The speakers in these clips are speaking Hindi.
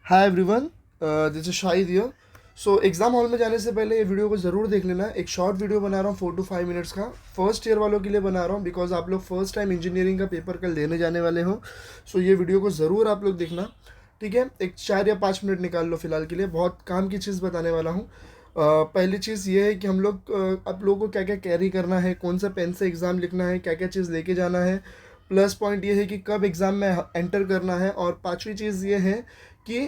Hi everyone, this is Shahid here. So exam hall में जाने से पहले ये वीडियो को ज़रूर देख लेना। एक शॉर्ट वीडियो बना रहा हूँ 4 to 5 मिनट्स का। फर्स्ट ईयर वालों के लिए बना रहा हूँ बिकॉज आप लोग फर्स्ट टाइम इंजीनियरिंग का पेपर कल देने जाने वाले हो। सो ये वीडियो को ज़रूर आप लोग देखना, ठीक है। एक 4 या 5 मिनट निकाल लो फिलहाल के लिए, बहुत काम की चीज़ बताने वाला हूँ। पहली चीज़ ये है कि हम लोग आप लोगों को क्या क्या कैरी करना है, कौन सा पेन से एग्ज़ाम लिखना है, क्या क्या चीज़ लेके जाना है। प्लस पॉइंट ये है कि कब एग्ज़ाम में एंटर करना है। और पांचवी चीज़ ये है कि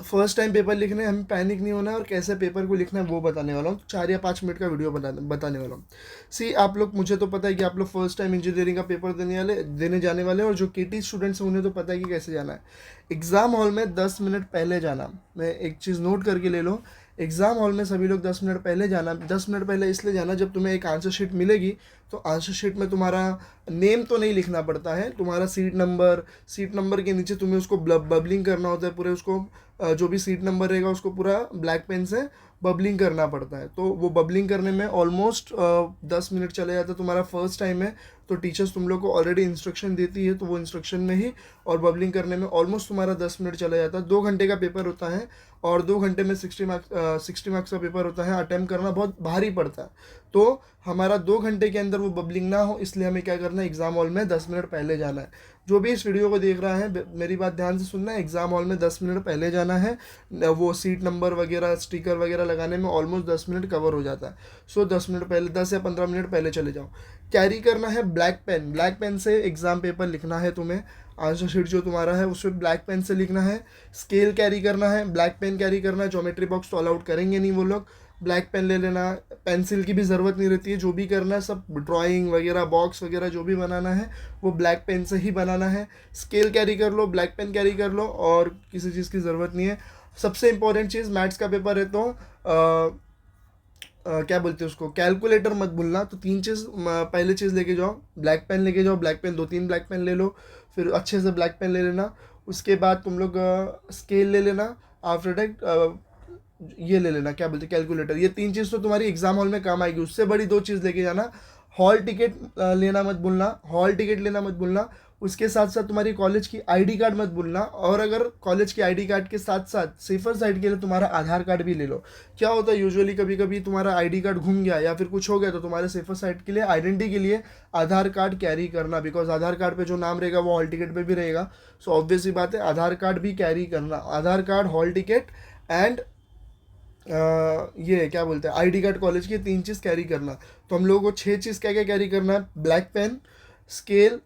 फर्स्ट टाइम पेपर लिखने हमें पैनिक नहीं होना है और कैसे पेपर को लिखना है वो बताने वाला हूँ। 4 या 5 मिनट का वीडियो बताने वाला हूँ। सी आप लोग, मुझे तो पता है कि आप लोग फर्स्ट टाइम इंजीनियरिंग का पेपर देने जाने वाले हैं, और जो केटी स्टूडेंट्स हैं उन्हें तो पता है कि कैसे जाना है। एग्ज़ाम हॉल में 10 मिनट पहले जाना। मैं एक चीज़ नोट करके ले लो, एग्ज़ाम हॉल में सभी लोग 10 मिनट पहले जाना। 10 मिनट पहले इसलिए जाना, जब तुम्हें एक आंसर शीट मिलेगी तो आंसर शीट में तुम्हारा नेम तो नहीं लिखना पड़ता है, तुम्हारा सीट नंबर के नीचे तुम्हें उसको बबलिंग करना होता है पूरे उसको। जो भी सीट नंबर रहेगा उसको पूरा ब्लैक पेन से बबलिंग करना पड़ता है। तो वो बबलिंग करने में ऑलमोस्ट 10 मिनट चले जाता है। तुम्हारा फर्स्ट टाइम है तो टीचर्स तुम लोग को ऑलरेडी इंस्ट्रक्शन देती है, तो वो इंस्ट्रक्शन में ही और बबलिंग करने में ऑलमोस्ट तुम्हारा 10 मिनट चला जाता है। 2 घंटे का पेपर होता है और 2 घंटे में 60 मार्क्स का पेपर होता है। अटेम्प्ट करना बहुत भारी पड़ता है, तो हमारा 2 घंटे के अंदर वो बबलिंग ना हो इसलिए हमें क्या करना है, एग्ज़ाम हॉल में 10 मिनट पहले जाना है। जो भी इस वीडियो को देख रहा है मेरी बात ध्यान से सुनना है, एग्ज़ाम हॉल में 10 मिनट पहले जाना है। वो सीट नंबर वगैरह स्टिकर वगैरह लगाने में ऑलमोस्ट 10 मिनट कवर हो जाता है। सो 10 मिनट पहले, 10 या 15 मिनट पहले चले जाओ। कैरी करना है ब्लैक पेन से एग्ज़ाम पेपर लिखना है तुम्हें। आंसर शीट जो तुम्हारा है उसमें ब्लैक पेन से लिखना है। स्केल कैरी करना है, ब्लैक पेन कैरी करना है। ज्योमेट्री बॉक्स तो अलाउड करेंगे नहीं वो लोग। ब्लैक पेन ले लेना, पेंसिल की भी ज़रूरत नहीं रहती है। जो भी करना है सब ड्राइंग वगैरह बॉक्स वगैरह जो भी बनाना है वो ब्लैक पेन से ही बनाना है। स्केल कैरी कर लो, ब्लैक पेन कैरी कर लो, और किसी चीज़ की ज़रूरत नहीं है। सबसे इंपॉर्टेंट चीज़, मैथ्स का पेपर है तो क्या बोलते हैं उसको, कैलकुलेटर मत भूलना। तो 3 चीज़ पहले चीज़ लेके जाओ, ब्लैक पेन लेके जाओ। ब्लैक पेन 2-3 ब्लैक पेन ले लो, फिर अच्छे से ब्लैक पेन ले लेना। उसके बाद तुम लोग स्केल ले लेना। आफ्टर दैट ये ले लेना, क्या बोलते हैं, कैलकुलेटर। ये 3 चीज़ तो तुम्हारी एग्जाम हॉल में काम आएगी। उससे बड़ी 2 चीज़ लेके जाना, हॉल टिकट लेना मत भूलना, हॉल टिकट लेना मत भूलना। उसके साथ साथ तुम्हारी कॉलेज की आईडी कार्ड मत भूलना। और अगर कॉलेज की आईडी कार्ड के साथ साथ सेफर साइड के लिए तुम्हारा आधार कार्ड भी ले लो। क्या होता है यूजुअली कभी कभी तुम्हारा आईडी कार्ड घूम गया या फिर कुछ हो गया, तो तुम्हारे सेफर साइड के लिए, आइडेंटिटी के लिए आधार कार्ड कैरी करना। बिकॉज आधार कार्ड पे जो नाम रहेगा वो हॉल टिकट पे भी रहेगा। सो ऑब्वियस ही बात है, आधार कार्ड भी कैरी करना। आधार कार्ड, हॉल टिकट एंड ये क्या बोलते हैं, आईडी कार्ड कॉलेज की, 3 चीज़ कैरी करना। तो हम लोगों को 6 चीज़ क्या क्या कैरी करना है, ब्लैक पेन, स्केल,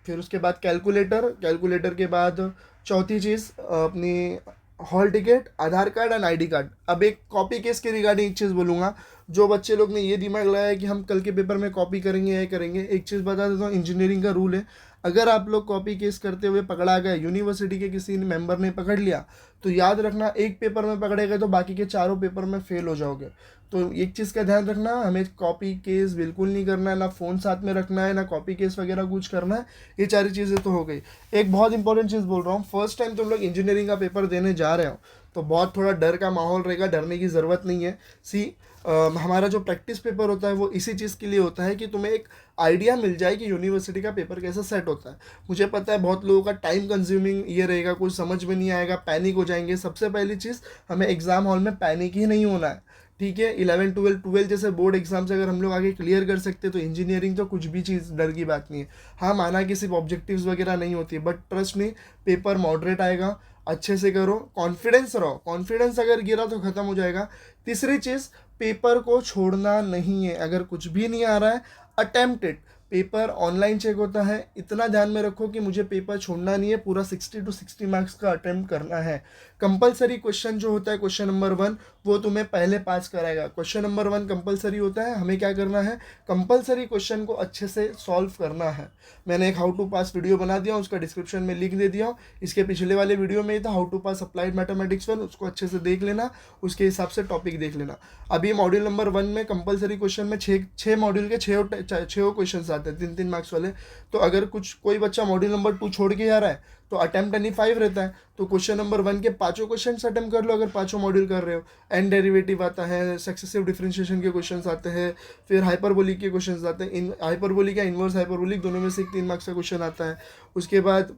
फिर उसके बाद कैलकुलेटर, कैलकुलेटर के बाद चौथी चीज़ अपनी hall ticket, Aadhaar card and ID card. अब एक कॉपी केस के रिगार्डिंग एक चीज़ बोलूँगा। जो बच्चे लोग ने ये दिमाग लगाया है कि हम कल के पेपर में कॉपी करेंगे या करेंगे, एक चीज़ बता देता हूँ, इंजीनियरिंग का रूल है। अगर आप लोग कॉपी केस करते हुए पकड़ा गए, यूनिवर्सिटी के किसी मेंबर ने पकड़ लिया, तो याद रखना एक पेपर में पकड़े गए तो बाकी के चारों पेपर में फेल हो जाओगे। तो एक चीज़ का ध्यान रखना, हमें कॉपी केस बिल्कुल नहीं करना है, ना फ़ोन साथ में रखना है, ना कॉपी केस वगैरह कुछ करना है। ये सारी चीज़ें तो हो गई। एक बहुत इंपॉर्टेंट चीज़ बोल रहा हूँ, फर्स्ट टाइम तुम लोग इंजीनियरिंग का पेपर देने जा रहे हो तो बहुत थोड़ा डर का माहौल रहेगा। डरने की ज़रूरत नहीं है। सी हमारा जो प्रैक्टिस पेपर होता है वो इसी चीज़ के लिए होता है कि तुम्हें एक आइडिया मिल जाए कि यूनिवर्सिटी का पेपर कैसे सेट होता है। मुझे पता है बहुत लोगों का टाइम कंज्यूमिंग ये रहेगा, कुछ समझ में नहीं आएगा, पैनिक हो जाएंगे। सबसे पहली चीज़, हमें एग्ज़ाम हॉल में पैनिक ही नहीं होना है, ठीक है। 11 12 12 जैसे बोर्ड एग्जाम से अगर हम लोग आगे क्लियर कर सकते तो इंजीनियरिंग तो कुछ भी चीज़ डर की बात नहीं है। हाँ, माना कि सिर्फ ऑब्जेक्टिव्स वगैरह नहीं होती, बट ट्रस्ट नहीं, पेपर मॉडरेट आएगा। अच्छे से करो, कॉन्फिडेंस रहो। कॉन्फिडेंस अगर गिरा तो ख़त्म हो जाएगा। तीसरी चीज़, पेपर को छोड़ना नहीं है। अगर कुछ भी नहीं आ रहा है, attempt it. Paper online check होता है, इतना ध्यान में रखो कि मुझे पेपर छोड़ना नहीं है, पूरा 60 to 60 मार्क्स का अटेम्प्ट करना है। कंपलसरी क्वेश्चन जो होता है, क्वेश्चन नंबर 1, वो तुम्हें पहले पास कराएगा। क्वेश्चन नंबर 1 कंपलसरी होता है। हमें क्या करना है, कंपलसरी क्वेश्चन को अच्छे से सॉल्व करना है। मैंने एक हाउ टू पास वीडियो बना दिया, उसका डिस्क्रिप्शन में लिंक दे दिया। इसके पिछले वाले वीडियो में ही था, how to pass applied mathematics 1, उसको अच्छे से देख लेना, उसके हिसाब से टॉपिक देख लेना। अभी मॉड्यूल नंबर 1 में कंपलसरी क्वेश्चन में छः मॉड्यूल के छः क्वेश्चन आते हैं, 3 3 मार्क्स वाले। तो अगर कोई बच्चा मॉड्यूल नंबर 2 छोड़ के जा रहा है तो अटेम्प्ट एनी 5 रहता है। तो क्वेश्चन नंबर 1 के पाँचों क्वेश्चन अटेम्प्ट कर लो अगर पाँचों मॉड्यूल कर रहे हो। एंड डेरिवेटिव आता है, सक्सेसिव डिफरेंशिएशन के क्वेश्चन आते हैं, फिर हाइपरबोलिक के क्वेश्चन आते हैं। इन हाइपरबोलिक या इन्वर्स हाइपरबोलिक दोनों में से एक 3 मार्क्स का क्वेश्चन आता है। उसके बाद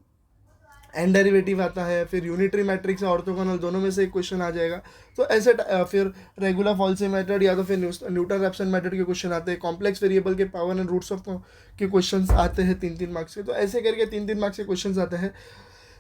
एंड डेरिवेटिव आता है, फिर यूनिटरी मैट्रिक्स और ऑर्थोगोनल, दोनों में से एक क्वेश्चन आ जाएगा। तो ऐसे फिर रेगुलर फॉल्सी मेथड या तो फिर न्यूटन रैप्सन मेथड के क्वेश्चन आते हैं, कॉम्प्लेक्स वेरिएबल के पावर एंड रूट्स ऑफ के क्वेश्चन आते हैं 3-3 मार्क्स के। तो ऐसे करके 3-3 मार्क्स के क्वेश्चन आते हैं।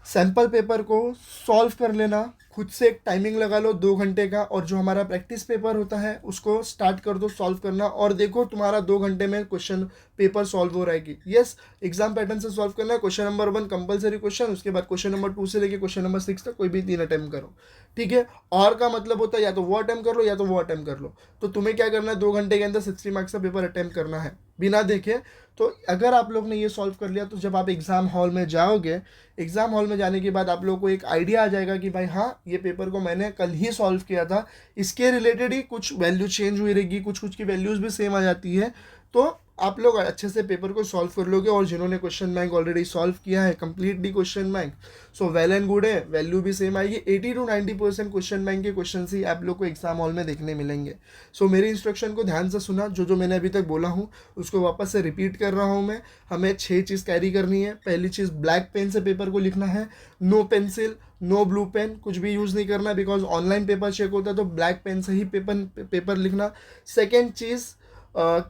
सैम्पल पेपर को सॉल्व कर लेना, खुद से एक टाइमिंग लगा लो 2 घंटे का, और जो हमारा प्रैक्टिस पेपर होता है उसको स्टार्ट कर दो सॉल्व करना, और देखो तुम्हारा 2 घंटे में क्वेश्चन पेपर सॉल्व हो रहा है कि यस। एग्जाम पैटर्न से सॉल्व करना है। क्वेश्चन नंबर 1 कंपलसरी क्वेश्चन, उसके बाद क्वेश्चन नंबर 2 से लेके क्वेश्चन नंबर 6 तक कोई भी 3 अटेम्प्ट करो, ठीक है। और का मतलब होता है या तो वो अटेम्प्ट कर लो या तो वो अटेम्प्ट कर लो। तो तुम्हें क्या करना है, 2 घंटे के अंदर 60 मार्क्स का पेपर अटेम्प्ट करना है बिना देखे। तो अगर आप लोग ने ये सॉल्व कर लिया तो जब आप एग्ज़ाम हॉल में जाओगे, एग्ज़ाम हॉल में जाने के बाद आप लोगों को एक आइडिया आ जाएगा कि भाई हाँ, ये पेपर को मैंने कल ही सॉल्व किया था, इसके रिलेटेड ही कुछ वैल्यू चेंज हुई रहेगी, कुछ कुछ की वैल्यूज़ भी सेम आ जाती है। तो आप लोग अच्छे से पेपर को सॉल्व कर लोगे। और जिन्होंने क्वेश्चन बैंक ऑलरेडी सॉल्व किया है completely question bank, so well and good है, वैल्यू भी सेम आएगी। 80 to 90% क्वेश्चन बैंक के क्वेश्चन ही आप लोग को एग्जाम हॉल में देखने मिलेंगे। सो मेरी इंस्ट्रक्शन को ध्यान से सुना, जो जो मैंने अभी तक बोला हूँ उसको वापस से रिपीट कर रहा हूँ मैं। हमें 6 चीज़ कैरी करनी है। पहली चीज़, ब्लैक पेन से पेपर को लिखना है, no pencil, no blue pen, कुछ भी यूज़ नहीं करना, बिकॉज ऑनलाइन पेपर चेक होता है तो ब्लैक पेन से ही पेपर लिखना। सेकेंड चीज़,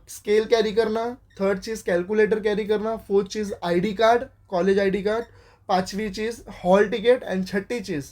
स्केल कैरी करना। थर्ड चीज़, कैलकुलेटर कैरी करना। फोर्थ चीज़, ID card, college ID card. पांचवी चीज़, हॉल टिकट। एंड छठी चीज़,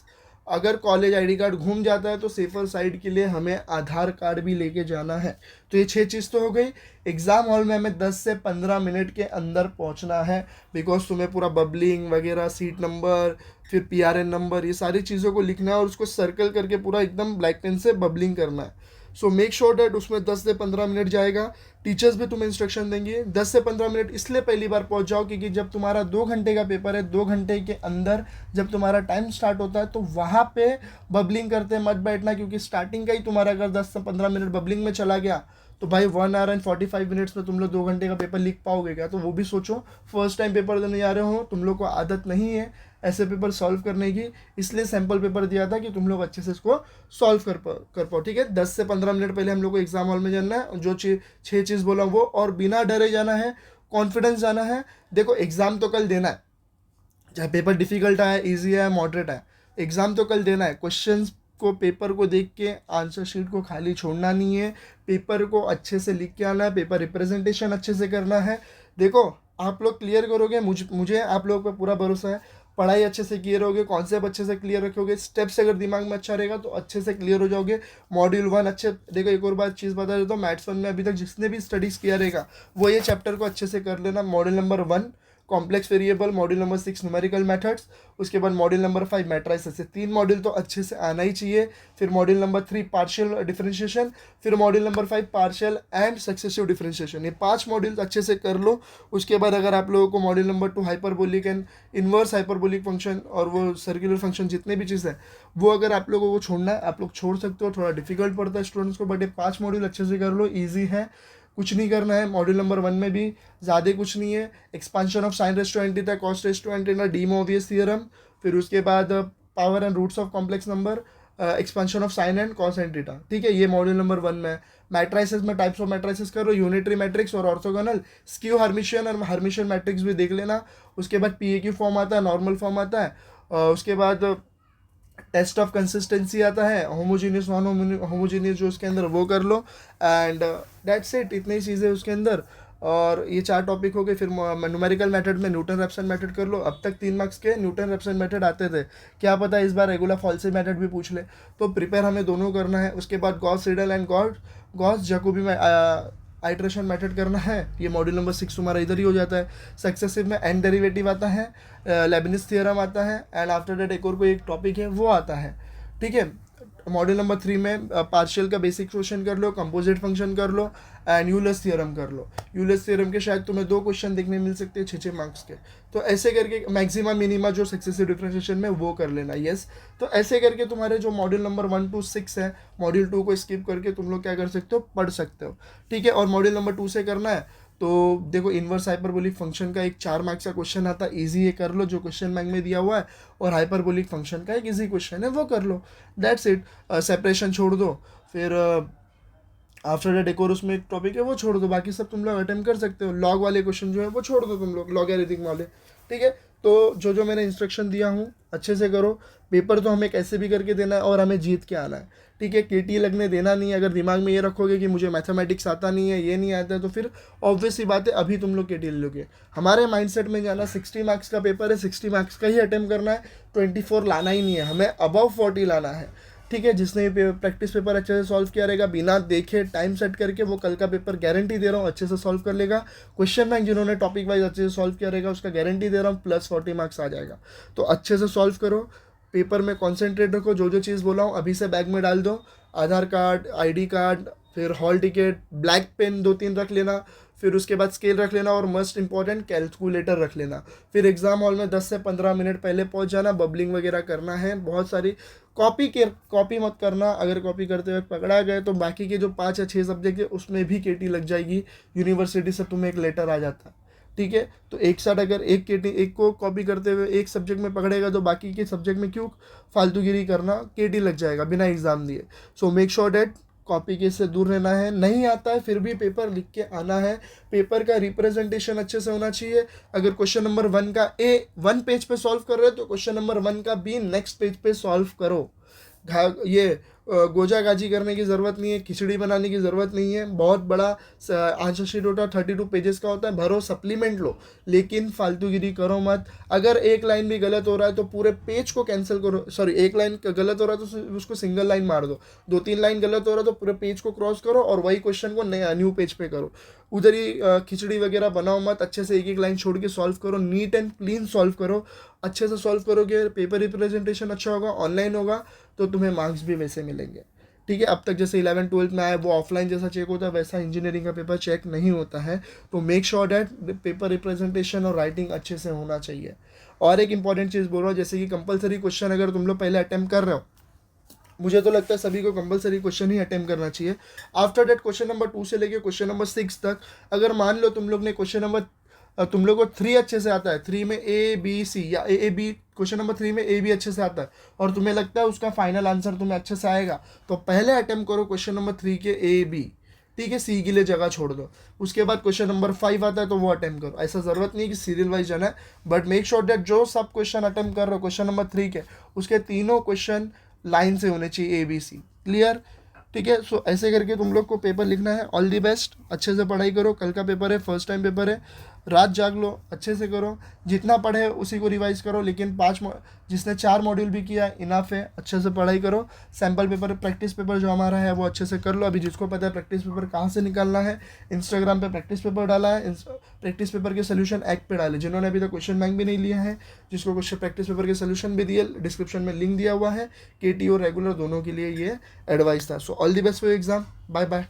अगर कॉलेज आईडी कार्ड घूम जाता है तो सेफर साइड के लिए हमें आधार कार्ड भी लेके जाना है। तो ये 6 चीज़ तो हो गई। एग्ज़ाम हॉल में हमें 10 से 15 मिनट के अंदर पहुंचना है, बिकॉज तुम्हें पूरा बबलिंग वगैरह, सीट नंबर, फिर PRN नंबर, ये सारी चीज़ों को लिखना है और उसको सर्कल करके पूरा एकदम ब्लैक पेन से बबलिंग करना है। सो मेक श्योर डैट उसमें 10 से 15 मिनट जाएगा। टीचर्स भी तुम्हें इंस्ट्रक्शन देंगे। 10 से 15 मिनट इसलिए पहली बार पहुंच जाओ क्योंकि जब तुम्हारा 2 घंटे का पेपर है, 2 घंटे के अंदर जब तुम्हारा टाइम स्टार्ट होता है तो वहाँ पे बबलिंग करते मत बैठना, क्योंकि स्टार्टिंग का ही तुम्हारा अगर 10 से 15 मिनट बबलिंग में चला गया तो भाई 1 आवर एंड 45 मिनट्स में तुम लोग 2 घंटे का पेपर लिख पाओगे क्या? तो वो भी सोचो। फर्स्ट टाइम पेपर देने जा रहे हो, तुम लोग को आदत नहीं है ऐसे पेपर सॉल्व करने की, इसलिए सैम्पल पेपर दिया था कि तुम लोग अच्छे से इसको सॉल्व कर पाओ, ठीक है। 10 से 15 मिनट पहले हम लोग को एग्जाम हॉल में जाना है, जो 6 चीज़ बोला वो, और बिना डरे जाना है, कॉन्फिडेंस जाना है। देखो एग्ज़ाम तो कल देना है, चाहे पेपर डिफिकल्ट आए, ईजी है, मॉडरेट है, एग्ज़ाम तो कल देना है। क्वेश्चंस को, पेपर को देख के आंसर शीट को खाली छोड़ना नहीं है, पेपर को अच्छे से लिख के आना है, पेपर रिप्रेजेंटेशन अच्छे से करना है। देखो आप लोग क्लियर करोगे, मुझे आप लोगों पर पूरा भरोसा है। पढ़ाई अच्छे से क्लियर होगे, कॉन्सेप्ट अच्छे से क्लियर रखोगे, स्टेप्स अगर दिमाग में अच्छा रहेगा तो अच्छे से क्लियर हो जाओगे। मॉड्यूल 1 अच्छे, देखो एक और बात चीज़ बता देता हूँ, मैथ्स 1 में अभी तक जिसने भी स्टडीज़ किया रहेगा वो ये चैप्टर को अच्छे से कर लेना। Module number 1 complex variable, module number 6 numerical methods, उसके बाद मॉड्यूल नंबर 5 मैट्राइसेस। 3 मॉड्यूल तो अच्छे से आना ही चाहिए। फिर मॉड्यूल नंबर 3 पार्शियल डिफरेंशिएशन, फिर module number 5 partial and successive differentiation. ये 5 मॉड्यूल्स अच्छे से कर लो। उसके बाद अगर आप लोगों को module number 2 hyperbolic and inverse hyperbolic function और वो सर्कुलर फंक्शन, जितने भी चीज़ है वो अगर आप लोगों को छोड़ना है आप लोग छोड़ सकते हो। थोड़ा डिफिकल्ट पड़ता है स्टूडेंट्स को, बट ये 5 मॉड्यूल अच्छे से कर लो, ईजी है, कुछ नहीं करना है। मॉड्यूल नंबर 1 में भी ज़्यादा कुछ नहीं है। Expansion of sine raise to n theta, cos raise to n theta, de Moivre's theorem. फिर उसके बाद power and roots of complex number, expansion of sine and cos and theta, ठीक है। ये मॉड्यूल नंबर 1 में है। मैट्राइसेस में टाइप्स ऑफ मैट्राइसेस करो, यूनिटरी मैट्रिक्स और ऑर्थोगोनल, स्क्यू हर्मिशियन और हर्मिशियन मैट्रिक्स भी देख लेना। उसके बाद PAQ फॉर्म आता है, नॉर्मल फॉर्म आता है, उसके बाद टेस्ट ऑफ कंसिस्टेंसी आता है, होमोजीनियस नॉन होमोजीनियस जो उसके अंदर वो कर लो। एंड दैट्स इट, इतनी ही चीज़ें उसके अंदर। और ये 4 टॉपिक हो गए। फिर न्यूमेरिकल मेथड में न्यूटन रैप्सन मेथड कर लो। अब तक 3 मार्क्स के न्यूटन रैप्सन मेथड आते थे, क्या पता इस बार रेगुलर फॉल्सी मेथड भी पूछ ले, तो प्रिपेयर हमें दोनों करना है। उसके बाद Gauss Seidel and Gauss Jacobi में आइट्रेशन मेथड करना है। ये मॉड्यूल नंबर 6 तुम्हारा इधर ही हो जाता है। सक्सेसिव में एंड डेरिवेटिव आता है, लेबनिज थ्योरम आता है, एंड आफ्टर दैट एक और कोई एक टॉपिक है वो आता है, ठीक है। मॉड्यूल नंबर 3 में पार्शियल का बेसिक क्वेश्चन कर लो, कंपोजिट फंक्शन कर लो, एंड यूलर्स थ्योरम कर लो। यूलर्स थ्योरम के शायद तुम्हें 2 क्वेश्चन देखने मिल सकते हैं 6-6 मार्क्स के। तो ऐसे करके मैक्सिमा मिनिमा जो सक्सेसिव डिफरेंशिएशन में वो कर लेना, यस। तो ऐसे करके तुम्हारे जो मॉड्यूल नंबर 1 to 6 है, मॉड्यूल 2 को स्किप करके तुम लोग क्या कर सकते हो, पढ़ सकते हो, ठीक है। और मॉड्यूल नंबर 2 से करना है तो देखो इन्वर्स हाइपरबोलिक फंक्शन का एक 4 मार्क्स का क्वेश्चन आता है, इजी ये कर लो जो क्वेश्चन बैंक में दिया हुआ है, और हाइपरबोलिक फंक्शन का एक इजी क्वेश्चन है वो कर लो, दैट्स इट। सेपरेशन छोड़ दो, फिर आफ्टर दैट एक और उसमें एक टॉपिक है वो छोड़ दो, बाकी सब तुम लोग अटेम्प्ट कर सकते हो। लॉग वाले क्वेश्चन जो है वो छोड़ दो तुम लोग, लॉगरिथम वाले, ठीक है। तो जो जो मैंने इंस्ट्रक्शन दिया हूँ अच्छे से करो। पेपर तो हमें कैसे भी करके देना है और हमें जीत के आना है, ठीक है। केटी लगने देना नहीं है। अगर दिमाग में ये रखोगे कि मुझे मैथमेटिक्स आता नहीं है, ये नहीं आता है, तो फिर ऑब्वियस सी बात है अभी तुम लोग केटी ले लोगे। हमारे माइंडसेट में जाना 60 मार्क्स का पेपर है, 60 मार्क्स का ही अटेम्प्ट करना है, 24 लाना ही नहीं है, हमें अबव 40 लाना है, ठीक है। जिसने भी प्रैक्टिस पेपर अच्छे से सॉल्व किया रहेगा बिना देखे टाइम सेट करके, वो कल का पेपर गारंटी दे रहा हूँ अच्छे से सॉल्व कर लेगा। क्वेश्चन बैंक जिन्होंने टॉपिक वाइज अच्छे से सॉल्व किया रहेगा उसका गारंटी दे रहा हूँ +40 मार्क्स आ जाएगा। तो अच्छे से सॉल्व करो, पेपर में कॉन्सेंट्रेट रखो, जो जो चीज़ बोला हूँ अभी से बैग में डाल दो। आधार कार्ड, ID कार्ड, फिर हॉल टिकट, ब्लैक पेन 2-3 रख लेना, फिर उसके बाद स्केल रख लेना और मोस्ट इंपॉर्टेंट कैलकुलेटर रख लेना। फिर एग्ज़ाम हॉल में 10 से 15 मिनट पहले पहुंच जाना, बबलिंग वगैरह करना है। बहुत सारी कॉपी मत करना, अगर कॉपी करते हुए पकड़ा गए तो बाकी के जो 5 या 6 सब्जेक्ट है उसमें भी केटी लग जाएगी, यूनिवर्सिटी से तुम्हें एक लेटर आ जाता है, ठीक है। तो एक साथ अगर एक को कॉपी करते हुए एक सब्जेक्ट में पकड़ेगा तो बाकी के सब्जेक्ट में क्यों फालतूगिरी करना, केटी लग जाएगा बिना एग्ज़ाम दिए। So make sure date copy के से दूर रहना है। नहीं आता है फिर भी पेपर लिख के आना है। पेपर का रिप्रेजेंटेशन अच्छे से होना चाहिए। अगर क्वेश्चन नंबर 1 का A 1 पेज पे सॉल्व कर रहे हो तो क्वेश्चन नंबर 1 का B नेक्स्ट पेज पे सॉल्व करो। ये गोजा गाजी करने की ज़रूरत नहीं है, खिचड़ी बनाने की ज़रूरत नहीं है। बहुत बड़ा आंसर शीट होता है, 32 पेजेस का होता है, भरो, सप्लीमेंट लो, लेकिन फालतूगिरी करो मत। अगर एक लाइन भी गलत हो रहा है तो पूरे पेज को कैंसिल करो, सॉरी एक लाइन गलत हो रहा है तो उसको सिंगल लाइन मार दो, 2-3 लाइन गलत हो रहा है तो पूरे पेज को क्रॉस करो और वही क्वेश्चन को न्यू पेज पे करो। उधर ही खिचड़ी वगैरह बनाओ मत, अच्छे से एक एक लाइन छोड़ के सॉल्व करो, नीट एंड क्लीन सॉल्व करो। अच्छे से सॉल्व करोगे, पेपर रिप्रेजेंटेशन अच्छा होगा, ऑनलाइन होगा तो तुम्हें मार्क्स भी वैसे मिलेंगे, ठीक है। अब तक जैसे 11th-12th में आया वो ऑफलाइन जैसा चेक होता है वैसा इंजीनियरिंग का पेपर चेक नहीं होता है। तो make sure that paper representation और राइटिंग अच्छे से होना चाहिए। और एक इंपॉर्टेंट चीज़ बोल रहा हूँ, जैसे कि कंपलसरी क्वेश्चन अगर तुम लोग पहले अटैम्प्ट कर रहे हो, मुझे तो लगता है सभी को कंपलसरी क्वेश्चन ही अटेम्प्ट करना चाहिए। आफ्टर डेट क्वेश्चन नंबर 2 से लेके क्वेश्चन नंबर 6 तक, अगर मान लो तुम लोग ने क्वेश्चन नंबर तुम लोग को 3 अच्छे से आता है, 3 में A B C या A B, क्वेश्चन नंबर 3 में A B अच्छे से आता है और तुम्हें लगता है उसका फाइनल आंसर तुम्हें अच्छे से आएगा, तो पहले अटेम्प्ट करो क्वेश्चन नंबर 3 के A B, ठीक है। C के लिए जगह छोड़ दो। उसके बाद क्वेश्चन नंबर 5 आता है तो वो अटेम्प्ट करो। ऐसा ज़रूरत नहीं है कि सीरियल वाइज जाना है, बट मेक श्योर डेट जो सब क्वेश्चन अटेम्प्ट कर रहे हो क्वेश्चन नंबर 3 के, उसके तीनों क्वेश्चन लाइन से होने चाहिए ABC, क्लियर, ठीक है। सो ऐसे करके तुम लोग को पेपर लिखना है। ऑल दी बेस्ट, अच्छे से पढ़ाई करो, कल का पेपर है, फर्स्ट टाइम पेपर है, रात जाग लो, अच्छे से करो, जितना पढ़े उसी को रिवाइज करो, लेकिन जिसने 4 मॉड्यूल भी किया इनफ है, अच्छे से पढ़ाई करो। सैम्पल पेपर, प्रैक्टिस पेपर जो हमारा है वो अच्छे से कर लो। अभी जिसको पता है प्रैक्टिस पेपर कहाँ से निकालना है, इंस्टाग्राम पे प्रैक्टिस पेपर डाला है, प्रैक्टिस पेपर के सोल्यूशन एक्ट पे डाले। जिन्होंने अभी तक क्वेश्चन बैंक भी नहीं लिया है, जिसको क्वेश्चन प्रैक्टिस पेपर के सोल्यूशन भी दिए, डिस्क्रिप्शन में लिंक दिया हुआ है। KT और रेगुलर दोनों के लिए ये एडवाइस था। So all the best for exam, bye bye.